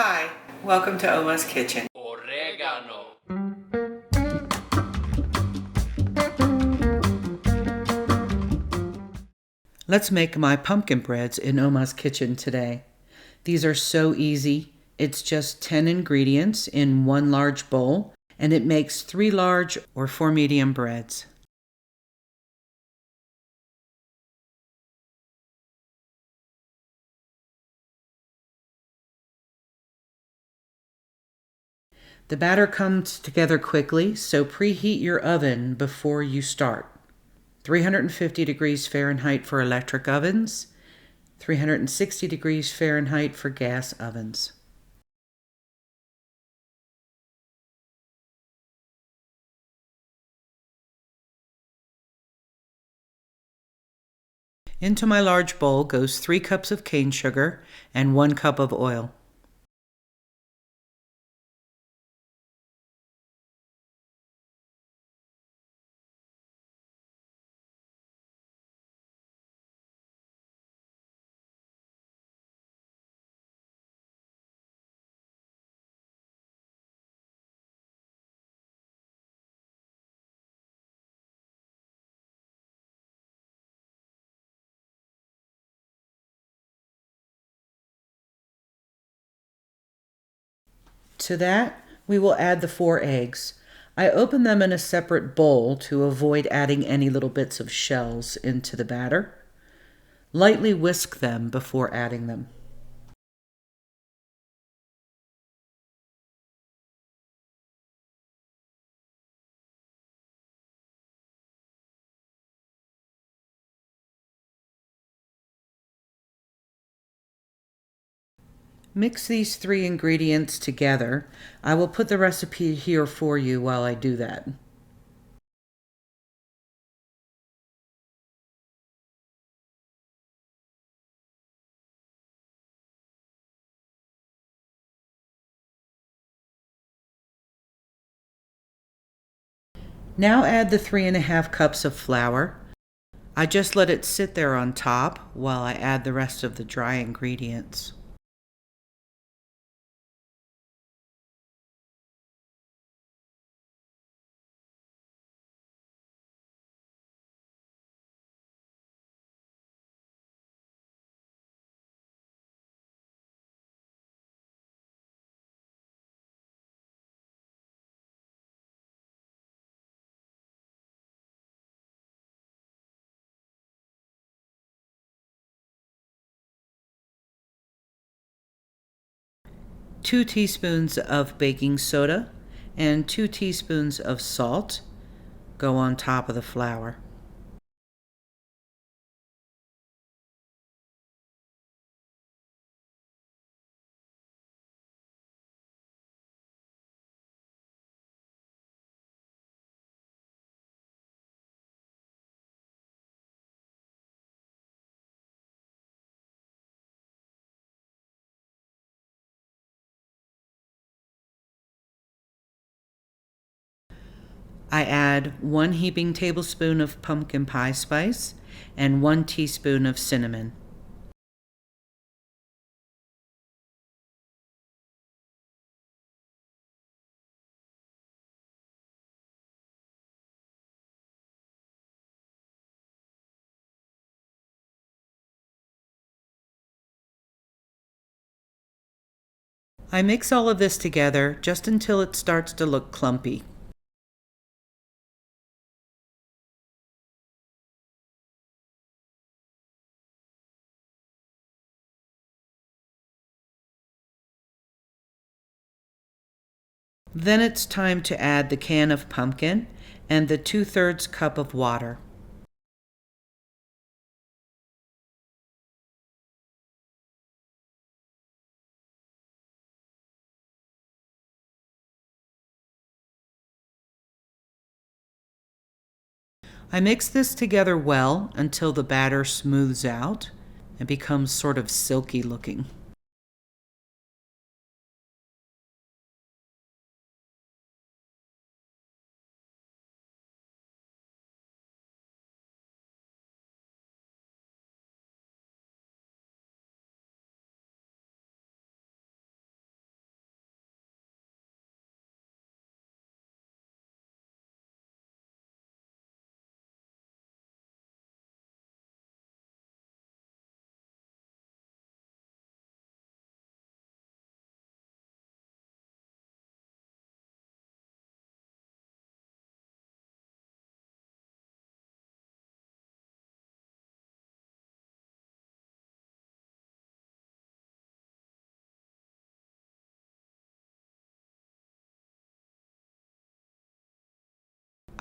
Hi, welcome to Oma's Kitchen. Oregano. Let's make my pumpkin breads in Oma's Kitchen today. These are so easy. It's just 10 ingredients in one large bowl, and it makes 3 large or 4 medium breads. The batter comes together quickly, so preheat your oven before you start. 350 degrees Fahrenheit for electric ovens, 360 degrees Fahrenheit for gas ovens. Into my large bowl goes 3 cups of cane sugar and 1 cup of oil. To that, we will add the 4 eggs. I open them in a separate bowl to avoid adding any little bits of shells into the batter. Lightly whisk them before adding them. Mix these 3 ingredients together. I will put the recipe here for you while I do that. Now add the 3½ cups of flour. I just let it sit there on top while I add the rest of the dry ingredients. Two teaspoons of baking soda and 2 teaspoons of salt go on top of the flour. I add 1 heaping tablespoon of pumpkin pie spice and 1 teaspoon of cinnamon. I mix all of this together just until it starts to look clumpy. Then it's time to add the can of pumpkin and the 2/3 cup of water. I mix this together well until the batter smooths out and becomes sort of silky looking.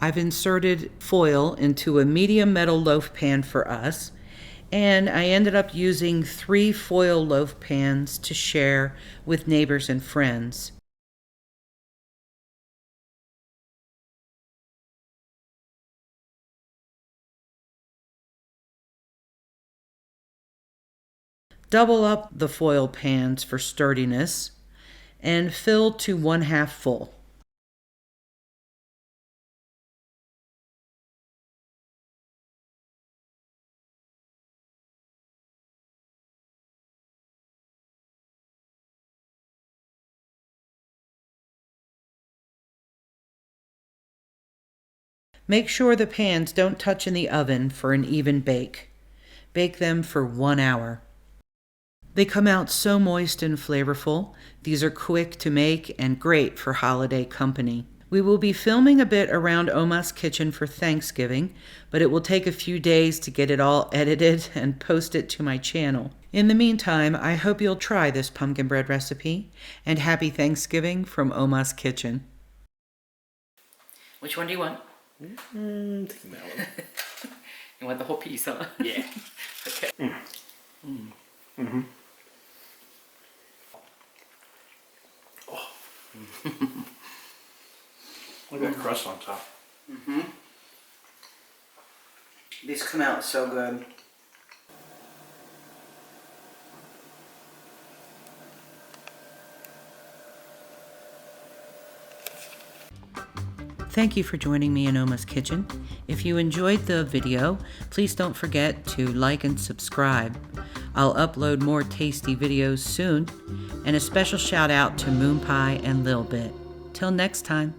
I've inserted foil into a medium metal loaf pan for us, and I ended up using 3 foil loaf pans to share with neighbors and friends. Double up the foil pans for sturdiness and fill to 1/2 full. Make sure the pans don't touch in the oven for an even bake. Bake them for 1 hour. They come out so moist and flavorful. These are quick to make and great for holiday company. We will be filming a bit around Oma's kitchen for Thanksgiving, but it will take a few days to get it all edited and post it to my channel. In the meantime, I hope you'll try this pumpkin bread recipe, and happy Thanksgiving from Oma's kitchen. Which one do you want? Take that one. You want the whole piece, huh? Yeah. Okay. Oh. Look at that crust on top. These come out so good. Thank you for joining me in Oma's Kitchen. If you enjoyed the video, please don't forget to like and subscribe. I'll upload more tasty videos soon, and a special shout out to Moon Pie and Lil Bit. Till next time.